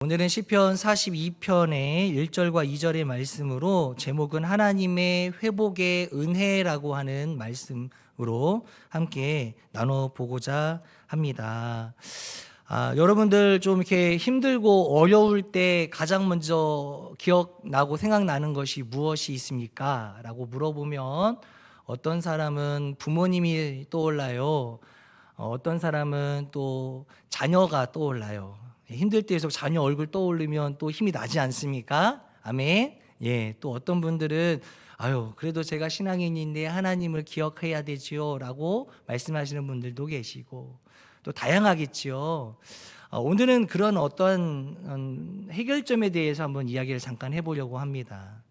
오늘은 시편 42편의 1절과 2절의 말씀으로 제목은 하나님의 회복의 은혜라고 하는 말씀으로 함께 나눠보고자 합니다. 여러분들 좀 이렇게 힘들고 어려울 때 가장 먼저 기억나고 생각나는 것이 무엇이 있습니까? 라고 물어보면 어떤 사람은 부모님이 떠올라요. 어떤 사람은 또 자녀가 떠올라요. 힘들 때에서 자녀 얼굴 떠올리면 또 힘이 나지 않습니까? 아멘. 예, 또 어떤 분들은 그래도 제가 신앙인인데 하나님을 기억해야 되지요라고 말씀하시는 분들도 계시고 또 다양하겠지요. 오늘은 그런 어떤 해결점에 대해서 한번 이야기를 잠깐 해보려고 합니다.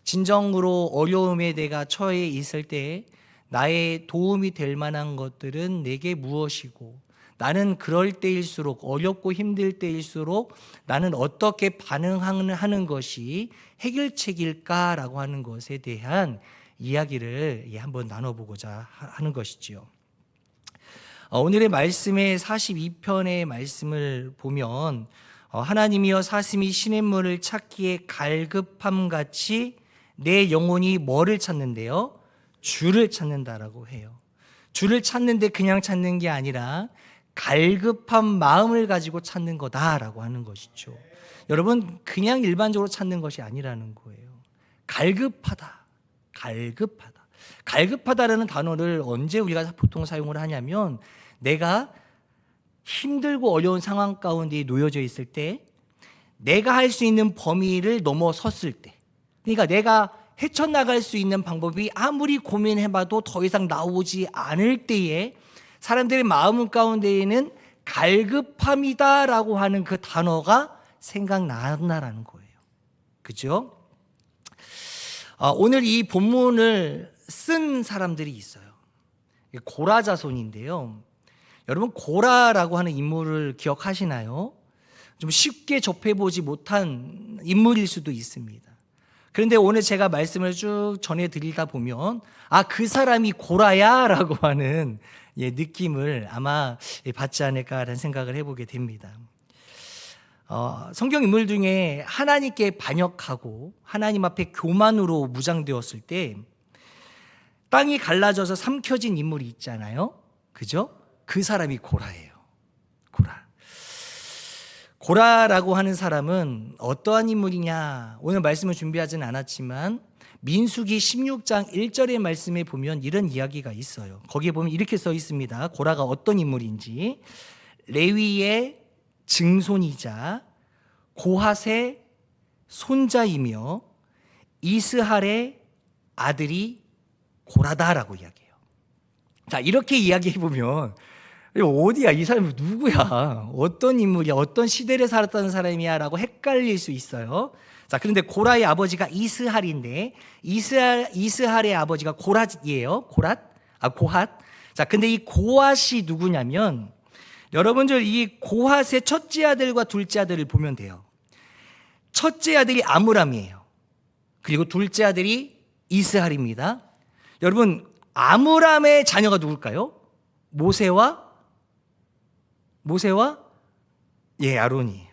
진정으로 어려움에 내가 처해 있을 때 나의 도움이 될 만한 것들은 내게 무엇이고, 나는 그럴 때일수록, 어렵고 힘들 때일수록 나는 어떻게 반응하는 것이 해결책일까라고 하는 것에 대한 이야기를 한번 나눠보고자 하는 것이지요. 오늘의 말씀의 42편의 말씀을 보면 하나님이여 사슴이 시냇물을 찾기에 갈급함같이 내 영혼이 뭐를 찾는데요? 주를 찾는다라고 해요. 주를 찾는데 그냥 찾는 게 아니라 갈급한 마음을 가지고 찾는 거다라고 하는 것이죠. 여러분, 그냥 일반적으로 찾는 것이 아니라는 거예요. 갈급하다. 갈급하다라는 단어를 언제 우리가 보통 사용을 하냐면 내가 힘들고 어려운 상황 가운데 놓여져 있을 때, 내가 할 수 있는 범위를 넘어섰을 때, 그러니까 내가 헤쳐나갈 수 있는 방법이 아무리 고민해봐도 더 이상 나오지 않을 때에 사람들의 마음 가운데에는 갈급함이다라고 하는 그 단어가 생각난다라는 거예요. 그죠? 오늘 이 본문을 쓴 사람들이 있어요. 고라 자손인데요. 여러분, 고라라고 하는 인물을 기억하시나요? 좀 쉽게 접해보지 못한 인물일 수도 있습니다. 그런데 오늘 제가 말씀을 쭉 전해드리다 보면 그 사람이 고라야 라고 하는 느낌을 아마 받지 않을까라는 생각을 해보게 됩니다. 성경 인물 중에 하나님께 반역하고 하나님 앞에 교만으로 무장되었을 때 땅이 갈라져서 삼켜진 인물이 있잖아요. 그죠? 그 사람이 고라예요. 고라라고 하는 사람은 어떠한 인물이냐? 오늘 말씀을 준비하진 않았지만 민수기 16장 1절의 말씀에 보면 이런 이야기가 있어요. 거기에 보면 이렇게 써 있습니다. 고라가 어떤 인물인지. 레위의 증손이자 고핫의 손자이며 이스할의 아들이 고라다라고 이야기해요. 자, 이렇게 이야기해 보면 어디야? 이 사람이 누구야? 어떤 인물이야? 어떤 시대를 살았다는 사람이야? 라고 헷갈릴 수 있어요. 자, 그런데 고라의 아버지가 이스할인데 이스할의 아버지가 고랏이에요. 고핫. 자, 근데 이 고핫이 누구냐면 여러분들 이 고핫의 첫째 아들과 둘째 아들을 보면 돼요. 첫째 아들이 아므람이에요. 그리고 둘째 아들이 이스할입니다. 여러분, 아므람의 자녀가 누굴까요? 모세와 아론이에요.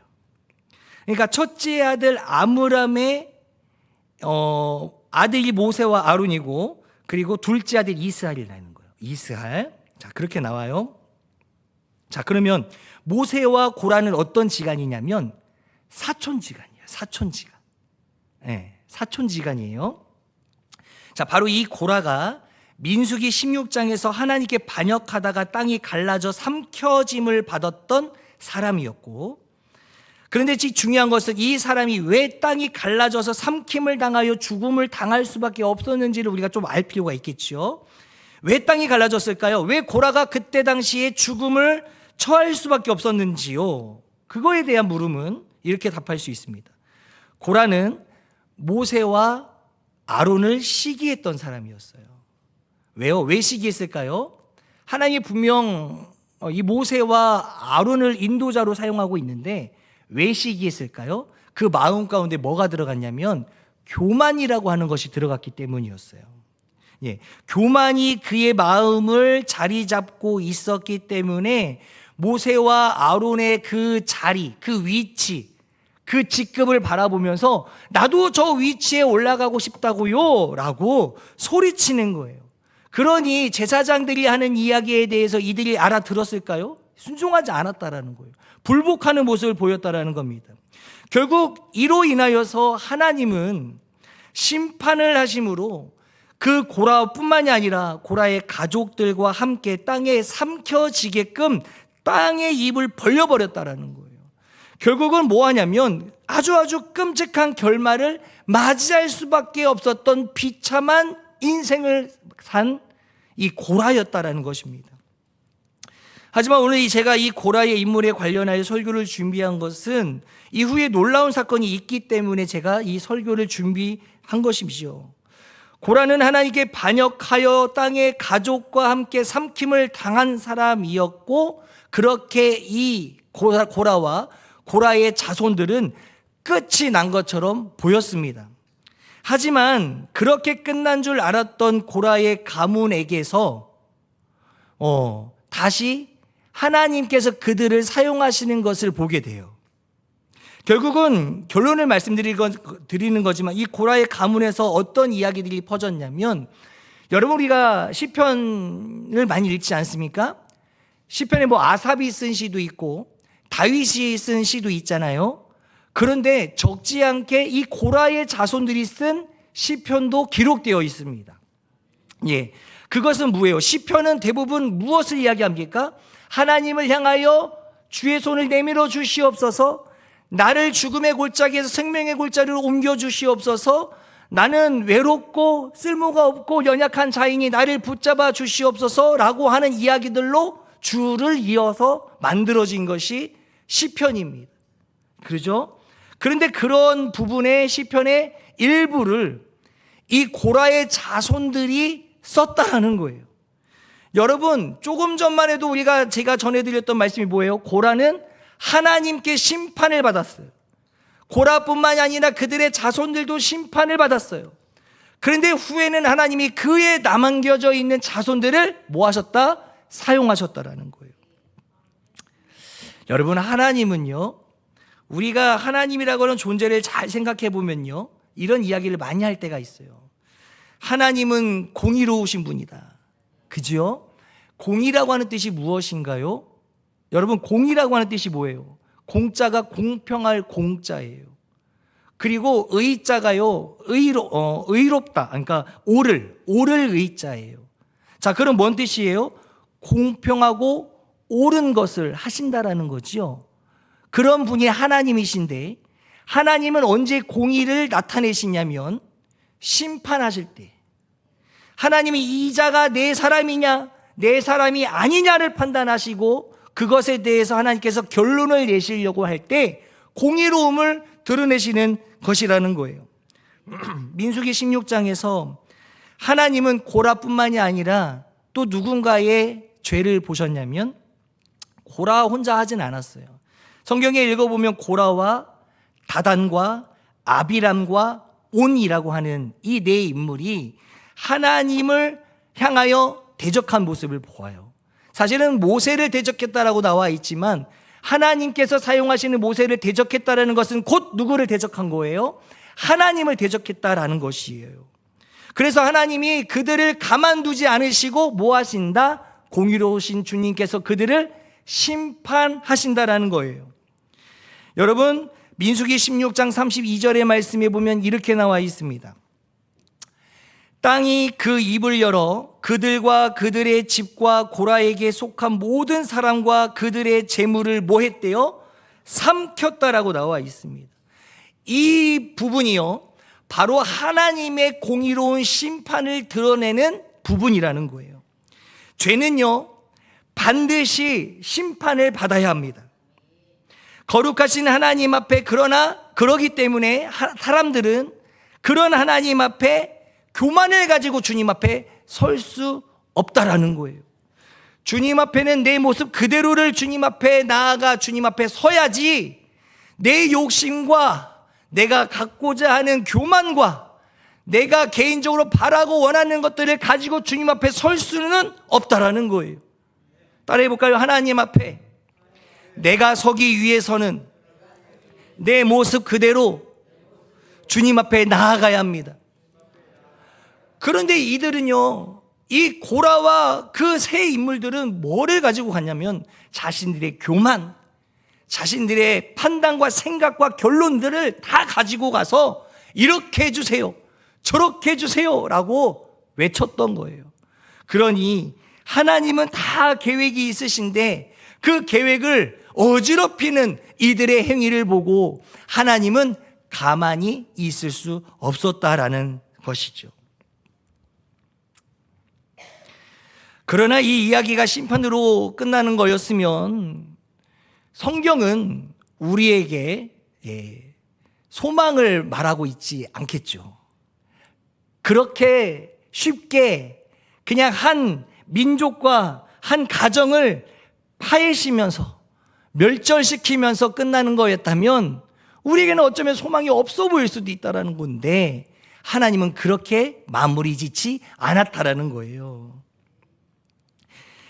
그러니까 첫째 아들 아므람의 아들이 모세와 아론이고, 그리고 둘째 아들 이스할이라는 거예요. 이스할. 자, 그렇게 나와요. 자, 그러면 모세와 고라는 어떤 지간이냐면 사촌지간이에요. 사촌지간이에요. 자, 바로 이 고라가 민수기 16장에서 하나님께 반역하다가 땅이 갈라져 삼켜짐을 받았던 사람이었고, 그런데 중요한 것은 이 사람이 왜 땅이 갈라져서 삼킴을 당하여 죽음을 당할 수밖에 없었는지를 우리가 좀 알 필요가 있겠죠. 왜 땅이 갈라졌을까요? 왜 고라가 그때 당시에 죽음을 처할 수밖에 없었는지요? 그거에 대한 물음은 이렇게 답할 수 있습니다. 고라는 모세와 아론을 시기했던 사람이었어요. 왜요? 왜 시기했을까요? 하나님이 분명 이 모세와 아론을 인도자로 사용하고 있는데 왜 시기했을까요? 그 마음 가운데 뭐가 들어갔냐면 교만이라고 하는 것이 들어갔기 때문이었어요. 교만이 그의 마음을 자리 잡고 있었기 때문에 모세와 아론의 그 자리, 그 위치, 그 직급을 바라보면서 나도 저 위치에 올라가고 싶다고요 라고 소리치는 거예요. 그러니 제사장들이 하는 이야기에 대해서 이들이 알아들었을까요? 순종하지 않았다라는 거예요. 불복하는 모습을 보였다라는 겁니다. 결국 이로 인하여서 하나님은 심판을 하심으로 그 고라뿐만이 아니라 고라의 가족들과 함께 땅에 삼켜지게끔 땅의 입을 벌려버렸다라는 거예요. 결국은 뭐 하냐면 아주 끔찍한 결말을 맞이할 수밖에 없었던 비참한 인생을 산 이 고라였다라는 것입니다. 하지만 오늘 제가 이 고라의 인물에 관련하여 설교를 준비한 것은 이후에 놀라운 사건이 있기 때문에 제가 이 설교를 준비한 것이죠. 고라는 하나님께 반역하여 땅의 가족과 함께 삼킴을 당한 사람이었고, 그렇게 이 고라와 고라의 자손들은 끝이 난 것처럼 보였습니다. 하지만 그렇게 끝난 줄 알았던 고라의 가문에게서 다시 하나님께서 그들을 사용하시는 것을 보게 돼요. 결국은 결론을 말씀드리는 거지만 이 고라의 가문에서 어떤 이야기들이 퍼졌냐면, 여러분 우리가 시편을 많이 읽지 않습니까? 시편에 뭐 아삽이 쓴 시도 있고 다윗이 쓴 시도 있잖아요. 그런데 적지 않게 이 고라의 자손들이 쓴 시편도 기록되어 있습니다. 예, 그것은 뭐예요? 시편은 대부분 무엇을 이야기합니까? 하나님을 향하여 주의 손을 내밀어 주시옵소서, 나를 죽음의 골짜기에서 생명의 골짜기로 옮겨 주시옵소서, 나는 외롭고 쓸모가 없고 연약한 자인이 나를 붙잡아 주시옵소서 라고 하는 이야기들로 줄을 이어서 만들어진 것이 시편입니다. 그렇죠? 그런데 그런 부분의 시편의 일부를 이 고라의 자손들이 썼다라는 거예요. 여러분, 조금 전만 해도 제가 전해드렸던 말씀이 뭐예요? 고라는 하나님께 심판을 받았어요. 고라뿐만이 아니라 그들의 자손들도 심판을 받았어요. 그런데 후에는 하나님이 그에 남겨져 있는 자손들을 뭐 하셨다? 사용하셨다라는 거예요. 여러분, 하나님은요, 우리가 하나님이라고 하는 존재를 잘 생각해 보면요, 이런 이야기를 많이 할 때가 있어요. 하나님은 공의로우신 분이다. 그죠? 공의라고 하는 뜻이 무엇인가요? 여러분, 공의라고 하는 뜻이 뭐예요? 공자가 공평할 공자예요. 그리고 의자가요, 의롭다. 그러니까 옳을 의자예요. 자, 그럼 뭔 뜻이에요? 공평하고 옳은 것을 하신다라는 거죠. 그런 분이 하나님이신데, 하나님은 언제 공의를 나타내시냐면 심판하실 때, 하나님이 이 자가 내 사람이냐 내 사람이 아니냐를 판단하시고 그것에 대해서 하나님께서 결론을 내시려고 할 때 공의로움을 드러내시는 것이라는 거예요. 민수기 16장에서 하나님은 고라뿐만이 아니라 또 누군가의 죄를 보셨냐면 고라 혼자 하진 않았어요. 성경에 읽어보면 고라와 다단과 아비람과 온이라고 하는 이 네 인물이 하나님을 향하여 대적한 모습을 보아요. 사실은 모세를 대적했다라고 나와 있지만 하나님께서 사용하시는 모세를 대적했다라는 것은 곧 누구를 대적한 거예요? 하나님을 대적했다라는 것이에요. 그래서 하나님이 그들을 가만두지 않으시고 뭐 하신다? 공의로우신 주님께서 그들을 심판하신다라는 거예요. 여러분, 민수기 16장 32절의 말씀에 보면 이렇게 나와 있습니다. 땅이 그 입을 열어 그들과 그들의 집과 고라에게 속한 모든 사람과 그들의 재물을 뭐 했대요? 삼켰다라고 나와 있습니다. 이 부분이요, 바로 하나님의 공의로운 심판을 드러내는 부분이라는 거예요. 죄는요, 반드시 심판을 받아야 합니다. 거룩하신 하나님 앞에, 그러기 때문에 사람들은 그런 하나님 앞에 교만을 가지고 주님 앞에 설 수 없다라는 거예요. 주님 앞에는 내 모습 그대로를 주님 앞에 나아가 주님 앞에 서야지, 내 욕심과 내가 갖고자 하는 교만과 내가 개인적으로 바라고 원하는 것들을 가지고 주님 앞에 설 수는 없다라는 거예요. 따라해 볼까요? 하나님 앞에 내가 서기 위해서는 내 모습 그대로 주님 앞에 나아가야 합니다. 그런데 이들은요, 이 고라와 그 세 인물들은 뭐를 가지고 갔냐면 자신들의 교만, 자신들의 판단과 생각과 결론들을 다 가지고 가서 이렇게 해주세요, 저렇게 해주세요 라고 외쳤던 거예요. 그러니 하나님은 다 계획이 있으신데 그 계획을 어지럽히는 이들의 행위를 보고 하나님은 가만히 있을 수 없었다라는 것이죠. 그러나 이 이야기가 심판으로 끝나는 거였으면 성경은 우리에게 소망을 말하고 있지 않겠죠. 그렇게 쉽게 그냥 한 민족과 한 가정을 파헤치면서 멸절시키면서 끝나는 거였다면 우리에게는 어쩌면 소망이 없어 보일 수도 있다는 건데 하나님은 그렇게 마무리 짓지 않았다라는 거예요.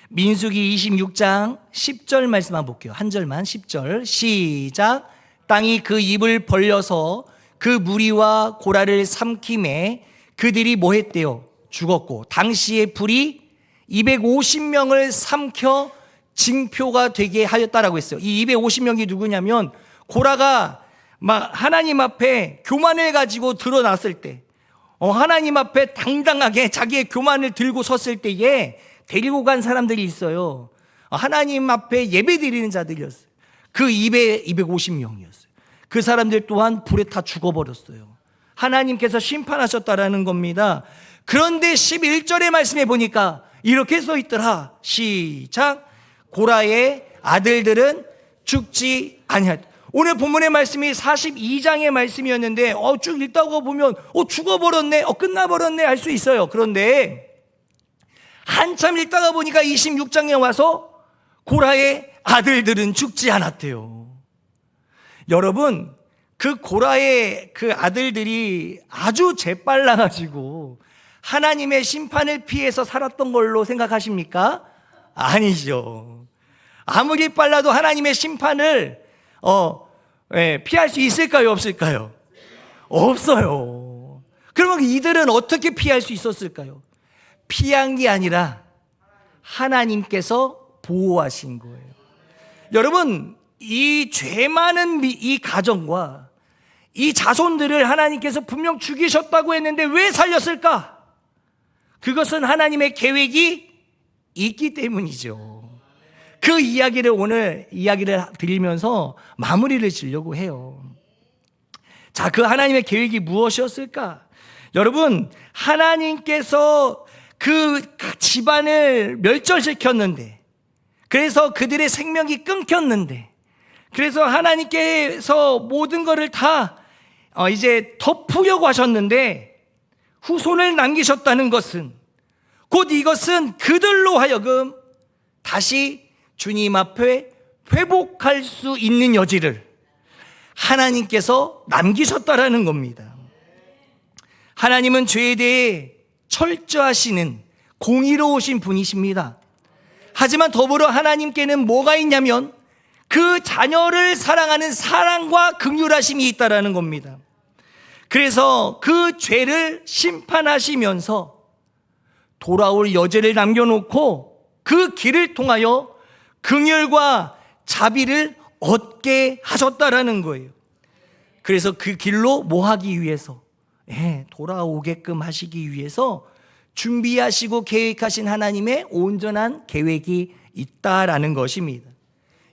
민수기 26장 10절 말씀 한번 볼게요. 한 절만, 10절 시작. 땅이 그 입을 벌려서 그 무리와 고라를 삼킴에 그들이 뭐 했대요? 죽었고 당시의 불이 250명을 삼켜 징표가 되게 하였다라고 했어요. 이 250명이 누구냐면 고라가 막 하나님 앞에 교만을 가지고 드러났을 때, 하나님 앞에 당당하게 자기의 교만을 들고 섰을 때에 데리고 간 사람들이 있어요. 하나님 앞에 예배 드리는 자들이었어요. 그 250명이었어요. 그 사람들 또한 불에 타 죽어버렸어요. 하나님께서 심판하셨다라는 겁니다. 그런데 11절의 말씀에 보니까 이렇게 써 있더라. 시작. 고라의 아들들은 죽지 아니하였다. 오늘 본문의 말씀이 42장의 말씀이었는데 쭉 읽다가 보면 죽어버렸네, 끝나버렸네 할 수 있어요. 그런데 한참 읽다가 보니까 26장에 와서 고라의 아들들은 죽지 않았대요. 여러분, 그 고라의 그 아들들이 아주 재빨라가지고 하나님의 심판을 피해서 살았던 걸로 생각하십니까? 아니죠. 아무리 빨라도 하나님의 심판을 피할 수 있을까요? 없을까요? 없어요. 그러면 이들은 어떻게 피할 수 있었을까요? 피한 게 아니라 하나님께서 보호하신 거예요. 여러분, 이 죄 많은 이 가정과 이 자손들을 하나님께서 분명 죽이셨다고 했는데 왜 살렸을까? 그것은 하나님의 계획이 있기 때문이죠. 그 이야기를 오늘 드리면서 마무리를 지려고 해요. 자, 그 하나님의 계획이 무엇이었을까? 여러분, 하나님께서 그 집안을 멸절시켰는데, 그래서 그들의 생명이 끊겼는데, 그래서 하나님께서 모든 것을 다 이제 덮으려고 하셨는데 후손을 남기셨다는 것은 곧 이것은 그들로 하여금 다시 주님 앞에 회복할 수 있는 여지를 하나님께서 남기셨다라는 겁니다. 하나님은 죄에 대해 철저하시는 공의로우신 분이십니다. 하지만 더불어 하나님께는 뭐가 있냐면 그 자녀를 사랑하는 사랑과 긍휼하심이 있다라는 겁니다. 그래서 그 죄를 심판하시면서 돌아올 여지를 남겨놓고 그 길을 통하여 긍휼과 자비를 얻게 하셨다라는 거예요. 그래서 그 길로 뭐 하기 위해서? 돌아오게끔 하시기 위해서 준비하시고 계획하신 하나님의 온전한 계획이 있다라는 것입니다.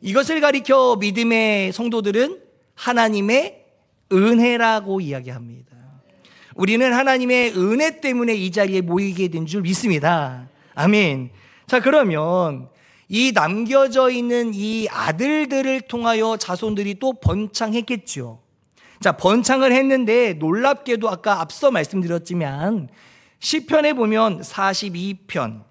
이것을 가리켜 믿음의 성도들은 하나님의 은혜라고 이야기합니다. 우리는 하나님의 은혜 때문에 이 자리에 모이게 된 줄 믿습니다. 아멘. 자, 그러면 이 남겨져 있는 이 아들들을 통하여 자손들이 또 번창했겠죠. 자, 번창을 했는데 놀랍게도 아까 앞서 말씀드렸지만 시편에 보면 42편,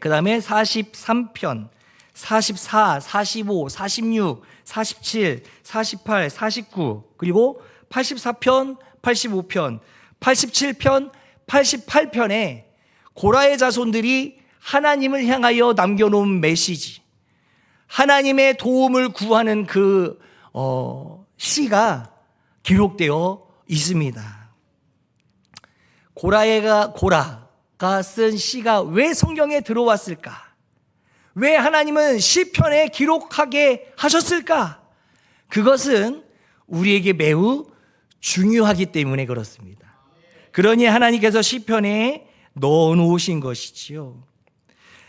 그 다음에 43편, 44, 45, 46, 47, 48, 49, 그리고 84편, 85편, 87편, 88편에 고라의 자손들이 하나님을 향하여 남겨놓은 메시지, 하나님의 도움을 구하는 그 시가 기록되어 있습니다. 고라가 쓴 시가 왜 성경에 들어왔을까? 왜 하나님은 시편에 기록하게 하셨을까? 그것은 우리에게 매우 중요하기 때문에 그렇습니다. 그러니 하나님께서 시편에 넣어 놓으신 것이지요.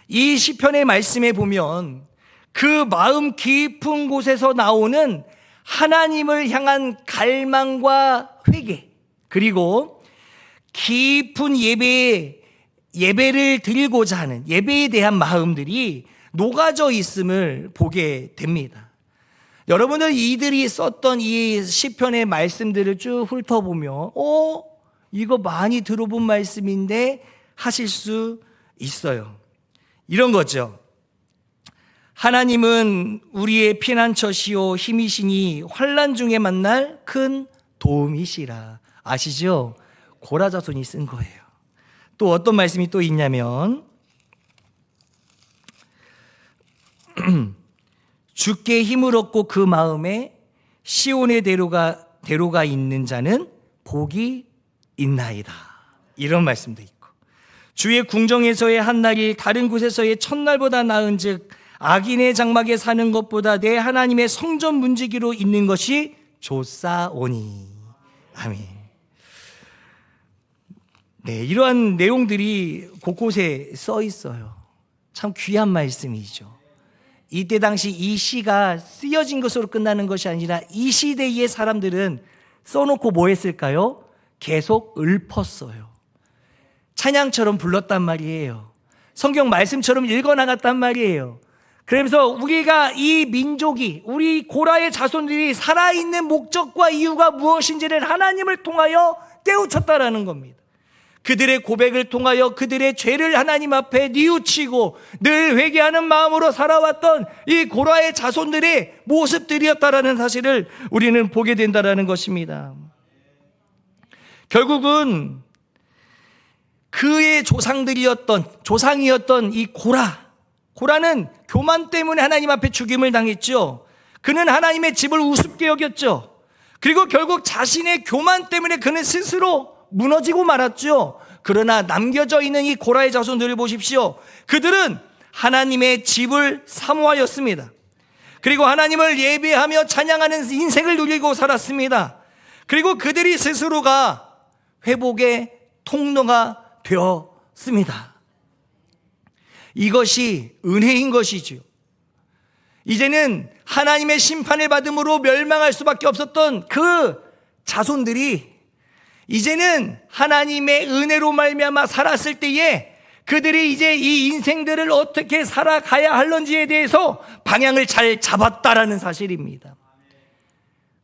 이 시편의 말씀에 보면 그 마음 깊은 곳에서 나오는 하나님을 향한 갈망과 회개, 그리고 깊은 예배를 드리고자 하는 예배에 대한 마음들이 녹아져 있음을 보게 됩니다. 여러분들 이들이 썼던 이 시편의 말씀들을 쭉 훑어보며 이거 많이 들어본 말씀인데 하실 수 있어요. 이런 거죠. 하나님은 우리의 피난처시오 힘이시니 환난 중에 만날 큰 도움이시라. 아시죠? 고라 자손이 쓴 거예요. 또 어떤 말씀이 또 있냐면 주께 힘을 얻고 그 마음에 시온의 대로가 있는 자는 복이 있나이다. 이런 말씀도 있고, 주의 궁정에서의 한날이 다른 곳에서의 첫날보다 나은즉 악인의 장막에 사는 것보다 내 하나님의 성전 문지기로 있는 것이 좋사오니. 아멘. 네, 이러한 내용들이 곳곳에 써 있어요. 참 귀한 말씀이죠. 이때 당시 이 시가 쓰여진 것으로 끝나는 것이 아니라 이 시대의 사람들은 써놓고 뭐 했을까요? 계속 읊었어요. 찬양처럼 불렀단 말이에요. 성경 말씀처럼 읽어나갔단 말이에요. 그러면서 우리가 이 민족이, 우리 고라의 자손들이 살아있는 목적과 이유가 무엇인지를 하나님을 통하여 깨우쳤다라는 겁니다. 그들의 고백을 통하여 그들의 죄를 하나님 앞에 뉘우치고 늘 회개하는 마음으로 살아왔던 이 고라의 자손들의 모습들이었다라는 사실을 우리는 보게 된다라는 것입니다. 결국은 그의 조상이었던 이 고라는 교만 때문에 하나님 앞에 죽임을 당했죠. 그는 하나님의 집을 우습게 여겼죠. 그리고 결국 자신의 교만 때문에 그는 스스로 무너지고 말았죠. 그러나 남겨져 있는 이 고라의 자손들을 보십시오. 그들은 하나님의 집을 사모하였습니다. 그리고 하나님을 예배하며 찬양하는 인생을 누리고 살았습니다. 그리고 그들이 스스로가 회복의 통로가 되었습니다. 이것이 은혜인 것이죠. 이제는 하나님의 심판을 받음으로 멸망할 수밖에 없었던 그 자손들이 이제는 하나님의 은혜로 말미암아 살았을 때에 그들이 이제 이 인생들을 어떻게 살아가야 할런지에 대해서 방향을 잘 잡았다라는 사실입니다.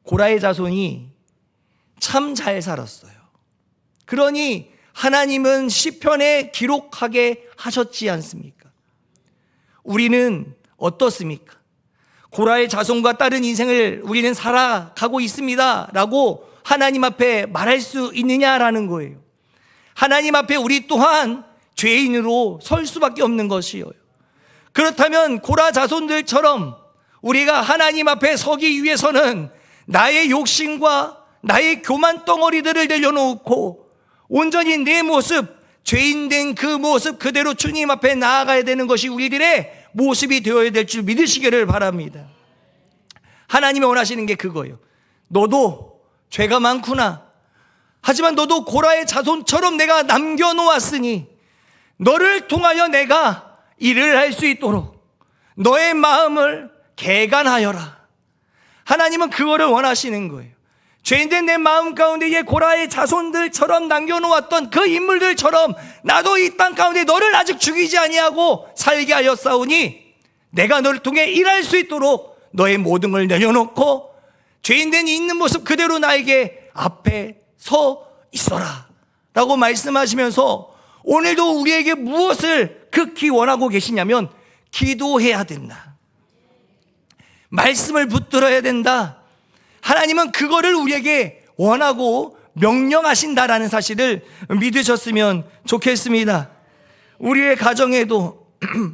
고라의 자손이 참 잘 살았어요. 그러니 하나님은 시편에 기록하게 하셨지 않습니까? 우리는 어떻습니까? 고라의 자손과 다른 인생을 우리는 살아가고 있습니다 라고 하나님 앞에 말할 수 있느냐라는 거예요. 하나님 앞에 우리 또한 죄인으로 설 수밖에 없는 것이에요. 그렇다면 고라 자손들처럼 우리가 하나님 앞에 서기 위해서는 나의 욕심과 나의 교만 덩어리들을 내려놓고 온전히 내 모습, 죄인된 그 모습 그대로 주님 앞에 나아가야 되는 것이 우리들의 모습이 되어야 될 줄 믿으시기를 바랍니다. 하나님이 원하시는 게 그거예요. 너도 죄가 많구나. 하지만 너도 고라의 자손처럼 내가 남겨놓았으니 너를 통하여 내가 일을 할 수 있도록 너의 마음을 개간하여라. 하나님은 그거를 원하시는 거예요. 죄인된 내 마음 가운데에 고라의 자손들처럼 남겨놓았던 그 인물들처럼 나도 이 땅 가운데 너를 아직 죽이지 아니하고 살게 하였사오니 내가 너를 통해 일할 수 있도록 너의 모든 걸 내려놓고 죄인된 있는 모습 그대로 나에게 앞에 서 있어라 라고 말씀하시면서 오늘도 우리에게 무엇을 극히 원하고 계시냐면 기도해야 된다. 말씀을 붙들어야 된다. 하나님은 그거를 우리에게 원하고 명령하신다라는 사실을 믿으셨으면 좋겠습니다. 우리의 가정에도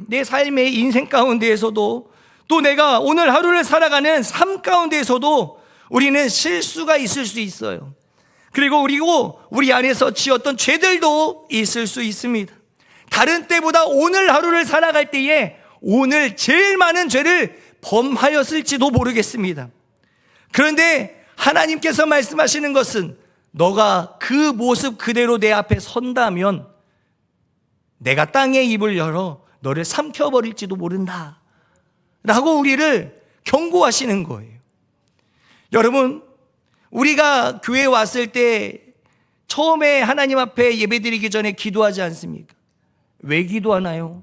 내 삶의 인생 가운데에서도 또 내가 오늘 하루를 살아가는 삶 가운데에서도 우리는 실수가 있을 수 있어요. 그리고 우리 안에서 지었던 죄들도 있을 수 있습니다. 다른 때보다 오늘 하루를 살아갈 때에 오늘 제일 많은 죄를 범하였을지도 모르겠습니다. 그런데 하나님께서 말씀하시는 것은 너가 그 모습 그대로 내 앞에 선다면 내가 땅의 입을 열어 너를 삼켜버릴지도 모른다 라고 우리를 경고하시는 거예요. 여러분, 우리가 교회에 왔을 때 처음에 하나님 앞에 예배드리기 전에 기도하지 않습니까? 왜 기도하나요?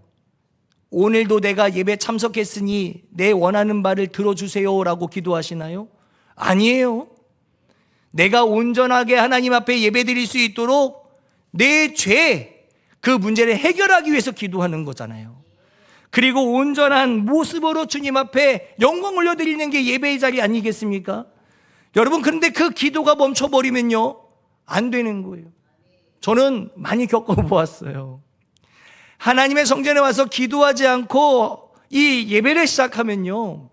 오늘도 내가 예배 참석했으니 내 원하는 바를 들어주세요 라고 기도하시나요? 아니에요. 내가 온전하게 하나님 앞에 예배드릴 수 있도록 내 죄, 그 문제를 해결하기 위해서 기도하는 거잖아요. 그리고 온전한 모습으로 주님 앞에 영광 올려드리는 게 예배의 자리 아니겠습니까? 여러분, 그런데 그 기도가 멈춰버리면요, 안 되는 거예요. 저는 많이 겪어보았어요. 하나님의 성전에 와서 기도하지 않고 이 예배를 시작하면요,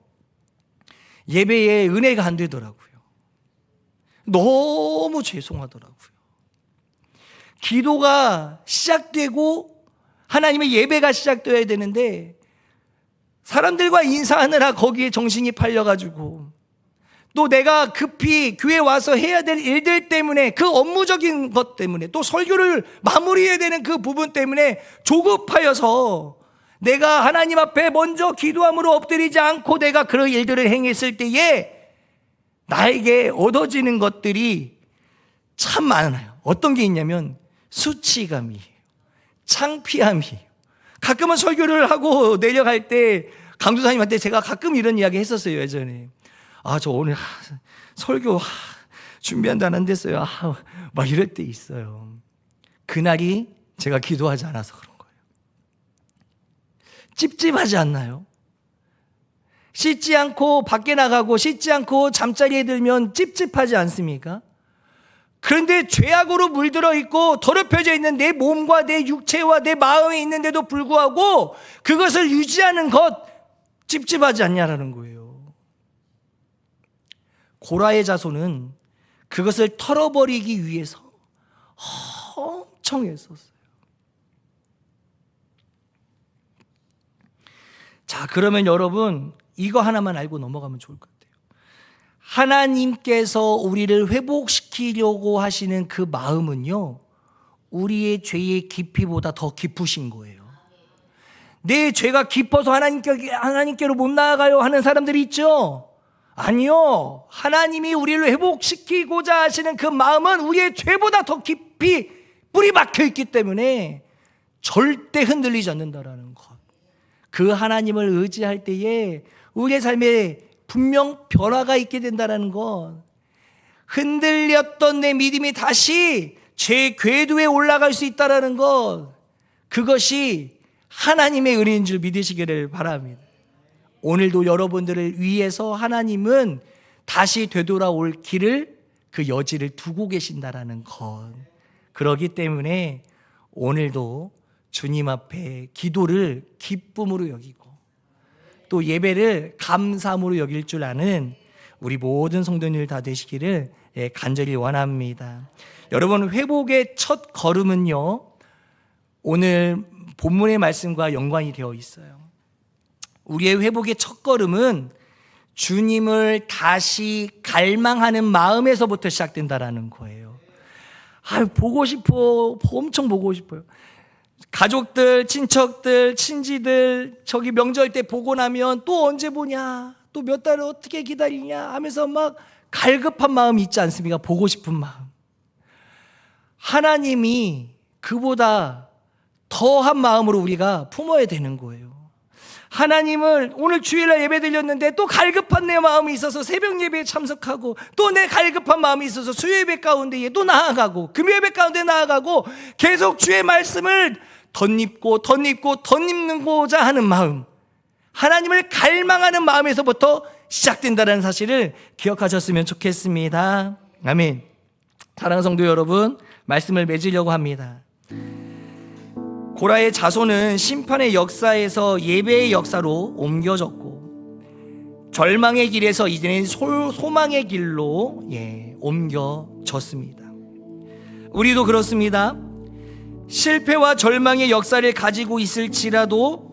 예배에 은혜가 안 되더라고요. 너무 죄송하더라고요. 기도가 시작되고 하나님의 예배가 시작되어야 되는데 사람들과 인사하느라 거기에 정신이 팔려가지고 또 내가 급히 교회에 와서 해야 될 일들 때문에 그 업무적인 것 때문에 또 설교를 마무리해야 되는 그 부분 때문에 조급하여서 내가 하나님 앞에 먼저 기도함으로 엎드리지 않고 내가 그런 일들을 행했을 때에 나에게 얻어지는 것들이 참 많아요. 어떤 게 있냐면 수치감이에요. 창피함이에요. 가끔은 설교를 하고 내려갈 때 강도사님한테 제가 가끔 이런 이야기 했었어요. 예전에 저 오늘 설교 준비한다 안 됐어요. 막 이럴 때 있어요. 그날이 제가 기도하지 않아서 그런 거예요. 찝찝하지 않나요? 씻지 않고 밖에 나가고 씻지 않고 잠자리에 들면 찝찝하지 않습니까? 그런데 죄악으로 물들어 있고 더럽혀져 있는 내 몸과 내 육체와 내 마음이 있는데도 불구하고 그것을 유지하는 것 찝찝하지 않냐라는 거예요. 고라의 자손은 그것을 털어버리기 위해서 엄청 애썼어요. 자, 그러면 여러분 이거 하나만 알고 넘어가면 좋을 것 같아요. 하나님께서 우리를 회복시키려고 하시는 그 마음은요, 우리의 죄의 깊이보다 더 깊으신 거예요. 내 죄가 깊어서 하나님께로 못 나아가요 하는 사람들이 있죠? 아니요. 하나님이 우리를 회복시키고자 하시는 그 마음은 우리의 죄보다 더 깊이 뿌리 박혀 있기 때문에 절대 흔들리지 않는다라는 것. 그 하나님을 의지할 때에 우리의 삶에 분명 변화가 있게 된다는 것. 흔들렸던 내 믿음이 다시 죄 궤도에 올라갈 수 있다는 것. 그것이 하나님의 은혜인 줄 믿으시기를 바랍니다. 오늘도 여러분들을 위해서 하나님은 다시 되돌아올 길을, 그 여지를 두고 계신다라는 것. 그렇기 때문에 오늘도 주님 앞에 기도를 기쁨으로 여기고 또 예배를 감사함으로 여길 줄 아는 우리 모든 성도님들 다 되시기를 간절히 원합니다. 여러분, 회복의 첫 걸음은요, 오늘 본문의 말씀과 연관이 되어 있어요. 우리의 회복의 첫 걸음은 주님을 다시 갈망하는 마음에서부터 시작된다라는 거예요. 보고 싶어. 엄청 보고 싶어요. 가족들, 친척들, 친지들 저기 명절 때 보고 나면 또 언제 보냐, 또 몇 달을 어떻게 기다리냐 하면서 막 갈급한 마음이 있지 않습니까? 보고 싶은 마음. 하나님이 그보다 더한 마음으로 우리가 품어야 되는 거예요. 하나님을 오늘 주일날 예배 드렸는데 또 갈급한 내 마음이 있어서 새벽 예배에 참석하고 또 내 갈급한 마음이 있어서 수요 예배 가운데에 또 나아가고 금요 예배 가운데 나아가고 계속 주의 말씀을 덧입고자 하는 마음, 하나님을 갈망하는 마음에서부터 시작된다는 사실을 기억하셨으면 좋겠습니다. 아멘. 사랑하는 성도 여러분, 말씀을 맺으려고 합니다. 고라의 자손은 심판의 역사에서 예배의 역사로 옮겨졌고 절망의 길에서 이제는 소망의 길로 옮겨졌습니다. 우리도 그렇습니다. 실패와 절망의 역사를 가지고 있을지라도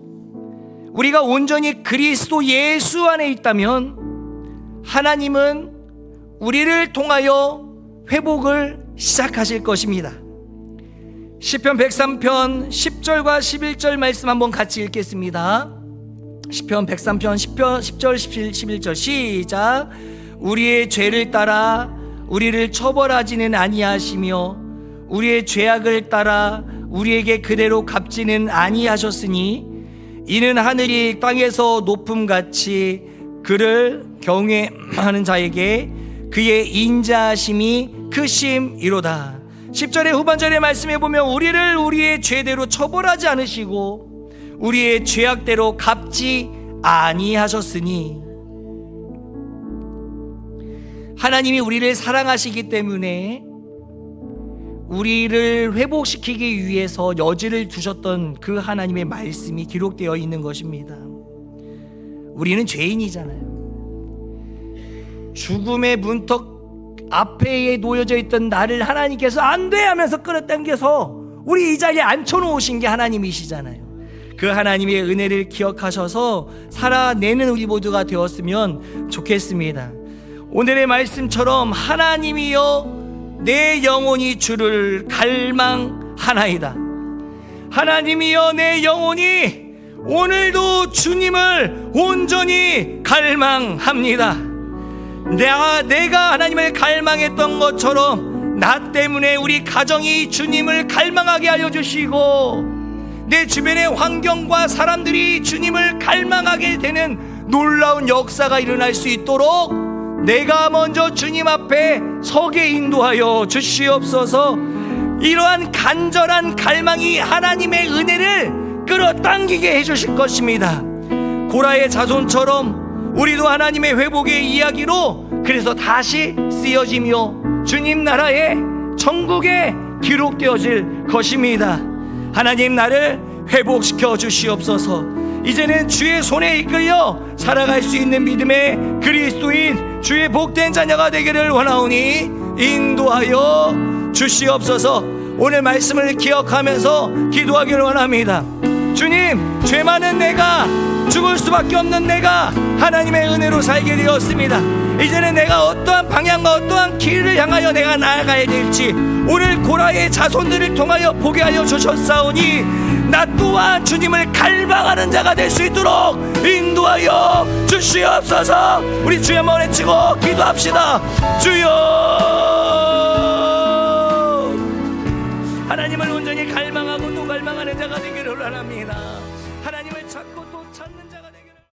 우리가 온전히 그리스도 예수 안에 있다면 하나님은 우리를 통하여 회복을 시작하실 것입니다. 시편 103편 10절과 11절 말씀 한번 같이 읽겠습니다. 시편 103편 10절 11절 시작. 우리의 죄를 따라 우리를 처벌하지는 아니하시며 우리의 죄악을 따라 우리에게 그대로 갚지는 아니하셨으니 이는 하늘이 땅에서 높음같이 그를 경외하는 자에게 그의 인자하심이 크심이로다. 10절의 후반절의 말씀에 보면 우리를 우리의 죄대로 처벌하지 않으시고 우리의 죄악대로 갚지 아니하셨으니, 하나님이 우리를 사랑하시기 때문에 우리를 회복시키기 위해서 여지를 두셨던 그 하나님의 말씀이 기록되어 있는 것입니다. 우리는 죄인이잖아요. 죽음의 문턱 앞에 놓여져 있던 나를 하나님께서 안 돼 하면서 끌어당겨서 우리 이 자리에 앉혀놓으신 게 하나님이시잖아요. 그 하나님의 은혜를 기억하셔서 살아내는 우리 모두가 되었으면 좋겠습니다. 오늘의 말씀처럼 하나님이여 내 영혼이 주를 갈망하나이다. 하나님이여 내 영혼이 오늘도 주님을 온전히 갈망합니다. 내가 하나님을 갈망했던 것처럼 나 때문에 우리 가정이 주님을 갈망하게 하여 주시고 내 주변의 환경과 사람들이 주님을 갈망하게 되는 놀라운 역사가 일어날 수 있도록 내가 먼저 주님 앞에 서게 인도하여 주시옵소서. 이러한 간절한 갈망이 하나님의 은혜를 끌어당기게 해주실 것입니다. 고라의 자손처럼 우리도 하나님의 회복의 이야기로 그래서 다시 쓰여지며 주님 나라의 천국에 기록되어질 것입니다. 하나님 나를 회복시켜 주시옵소서. 이제는 주의 손에 이끌려 살아갈 수 있는 믿음의 그리스도인 주의 복된 자녀가 되기를 원하오니 인도하여 주시옵소서. 오늘 말씀을 기억하면서 기도하기를 원합니다. 주님, 죄 많은 내가, 죽을 수밖에 없는 내가 하나님의 은혜로 살게 되었습니다. 이제는 내가 어떠한 방향과 어떠한 길을 향하여 내가 나아가야 될지 오늘 고라의 자손들을 통하여 보게 하여 주셨사오니 나 또한 주님을 갈망하는 자가 될 수 있도록 인도하여 주시옵소서. 우리 주의 한번 외치고 기도합시다. 주여, 하나님을 온전히 갈망하고 또 갈망하는 자가 되기를 원합니다. 하나님